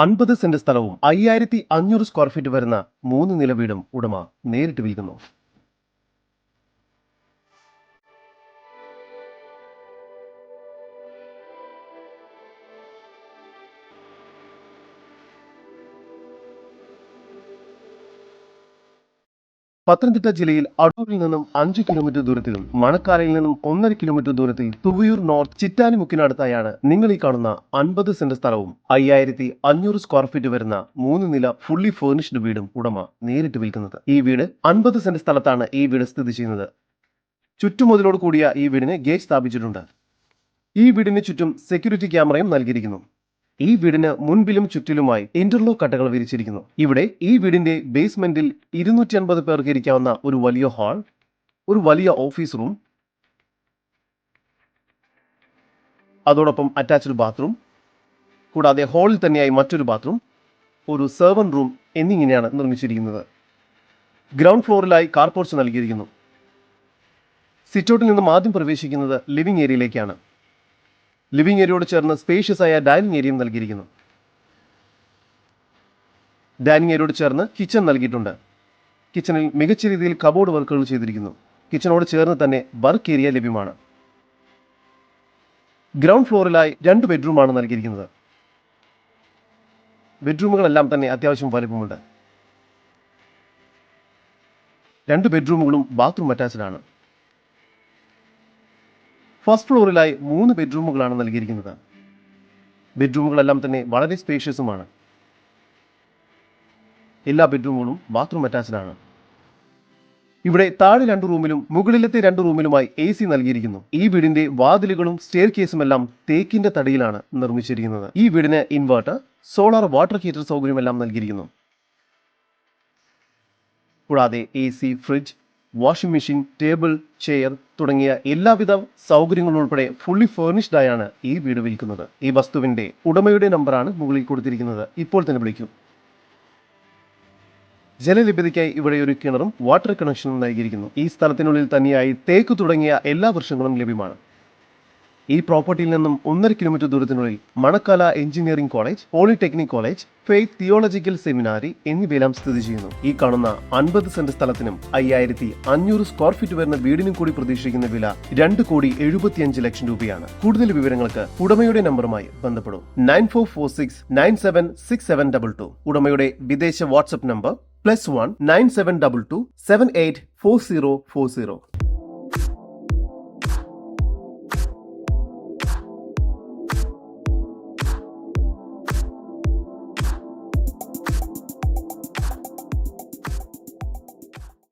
50 saint സ്ഥലവും 5500 square feet വരുന്ന 3 നില വീടും ഉടമ നേരിട്ട് വിൽക്കുന്നു. പത്തനംതിട്ട ജില്ലയിൽ അടൂരിൽ നിന്നും 5 കിലോമീറ്റർ ദൂരത്തിലും മണക്കാലയിൽ നിന്നും 1.5 കിലോമീറ്റർ ദൂരത്തിൽ തുവയൂർ നോർത്ത് ചിറ്റാനിമുക്കിനടുത്തായാണ് നിങ്ങൾ ഈ കാണുന്ന 50 സെന്റ് സ്ഥലവും 5500 സ്ക്വയർ ഫീറ്റ് വരുന്ന 3 നില ഫുള്ളി ഫേർണിഷ്ഡ് വീടും ഉടമ നേരിട്ട് വിൽക്കുന്നത്. ഈ വീട് 50 സെന്റ് സ്ഥലത്താണ് ഈ വീട് സ്ഥിതി ചെയ്യുന്നത്. ചുറ്റുമതിലോട് കൂടിയ ഈ വീടിന് ഗേറ്റ് സ്ഥാപിച്ചിട്ടുണ്ട്. ഈ വീടിന് ചുറ്റും സെക്യൂരിറ്റി ക്യാമറയും നൽകിയിരിക്കുന്നു. ഈ വീടിന് മുൻപിലും ചുറ്റിലുമായി ഇന്റർലോക്ക് കട്ടകൾ വിരിച്ചിരിക്കുന്നു. ഇവിടെ ഈ വീടിന്റെ ബേസ്മെന്റിൽ 250 പേർക്ക് ഇരിക്കാവുന്ന ഒരു വലിയ ഹാൾ, ഒരു വലിയ ഓഫീസ് റൂം, അതോടൊപ്പം അറ്റാച്ച്ഡ് ബാത്റൂം, കൂടാതെ ഹാളിൽ തന്നെയായി മറ്റൊരു ബാത്റൂം, ഒരു സെർവന്റ് റൂം എന്നിങ്ങനെയാണ് നിർമ്മിച്ചിരിക്കുന്നത്. ഗ്രൗണ്ട് ഫ്ലോറിലായി കാർ പോർച്ച് നൽകിയിരിക്കുന്നു. സിറ്റൗട്ടിൽ നിന്നും ആദ്യം പ്രവേശിക്കുന്നത് ലിവിംഗ് ഏരിയയിലേക്കാണ്. ലിവിംഗ് ഏരിയയോട് ചേർന്ന് സ്പേഷ്യസ് ആയ ഡൈനിങ് ഏരിയയും നൽകിയിരിക്കുന്നു. ഡൈനിങ് ഏരിയയോട് ചേർന്ന് കിച്ചൺ നൽകിയിട്ടുണ്ട്. കിച്ചണിൽ മികച്ച രീതിയിൽ കബോർഡ് വർക്കുകൾ ചെയ്തിരിക്കുന്നു. കിച്ചണോട് ചേർന്ന് തന്നെ വർക്ക് ഏരിയ ലഭ്യമാണ്. ഗ്രൗണ്ട് ഫ്ലോറിലായി 2 ബെഡ്റൂമാണ് നൽകിയിരിക്കുന്നത്. ബെഡ്റൂമുകളെല്ലാം തന്നെ അത്യാവശ്യം വലുപ്പമുണ്ട്. 2 ബെഡ്റൂമുകളും ബാത്റൂം അറ്റാച്ച്ഡ് ആണ്. ഫസ്റ്റ് ഫ്ലോറിലായി 3 ബെഡ്റൂമുകളാണ് നൽകിയിരിക്കുന്നത്. ബെഡ്റൂമുകളെല്ലാം തന്നെ വളരെ സ്പേഷ്യസുമാണ്. എല്ലാ ബെഡ്റൂമുകളും ബാത്റൂം അറ്റാച്ച്ഡ് ആണ്. ഇവിടെ താഴെ 2 റൂമിലും മുകളിലത്തെ 2 റൂമിലുമായി AC നൽകിയിരിക്കുന്നു. ഈ വീടിന്റെ വാതിലുകളും സ്റ്റെയർ കേസും എല്ലാം തേക്കിന്റെ തടിയിലാണ് നിർമ്മിച്ചിരിക്കുന്നത്. ഈ വീടിന് ഇൻവെർട്ടർ, സോളാർ വാട്ടർ ഹീറ്റർ സൗകര്യമെല്ലാം നൽകിയിരിക്കുന്നു. കൂടാതെ AC, fridge, washing machine, table, chair തുടങ്ങിയ എല്ലാവിധ സൗകര്യങ്ങളും ഉൾപ്പെടെ ഫുള്ളി ഫേർണിഷ്ഡ് ആയാണ് ഈ വീട് വിൽക്കുന്നത്. ഈ വസ്തുവിന്റെ ഉടമയുടെ നമ്പറാണ് മുകളിൽ കൊടുത്തിരിക്കുന്നത്. ഇപ്പോൾ തന്നെ വിളിക്കൂ. ജലലഭ്യതയ്ക്കായി ഇവിടെ ഒരു കിണറും വാട്ടർ കണക്ഷനും നൽകിയിരിക്കുന്നു. ഈ സ്ഥലത്തിനുള്ളിൽ തന്നെയായി തേക്ക് തുടങ്ങിയ എല്ലാ വൃക്ഷങ്ങളും ലഭ്യമാണ്. ഈ പ്രോപ്പർട്ടിയിൽ നിന്നും 1.5 കിലോമീറ്റർ ദൂരത്തിനുള്ളിൽ Manakala engineering college, polytechnic college, faith theological seminary എന്നിവയെല്ലാം സ്ഥിതി ചെയ്യുന്നു. ഈ കാണുന്ന 50 സെന്റ് സ്ഥലത്തിനും 5500 സ്ക്വയർ ഫീറ്റ് വരുന്ന വീടിനും കൂടി പ്രതീക്ഷിക്കുന്ന വില 2,75 ലക്ഷം രൂപയാണ്. കൂടുതൽ വിവരങ്ങൾക്ക് ഉടമയുടെ നമ്പറുമായി ബന്ധപ്പെടൂ. 9446976722. ഉടമയുടെ വിദേശ വാട്സ്ആപ്പ് നമ്പർ +1 9722 784040.